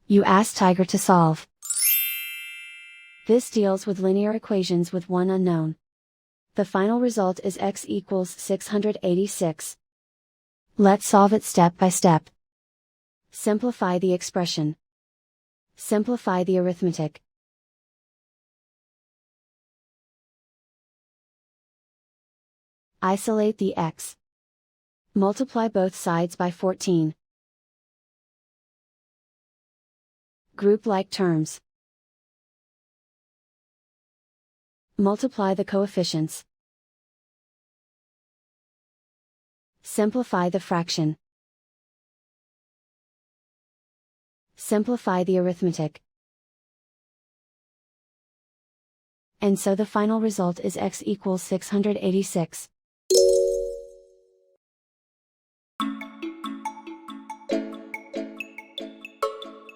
You ask Tiger to solve. This deals with linear equations with one unknown. The final result is x equals 686. Let's solve it step by step. Simplify the expression. Simplify the arithmetic. Isolate the x. Multiply both sides by 14. Group like terms. Multiply the coefficients. Simplify the fraction. Simplify the arithmetic. And so the final result is x equals 686.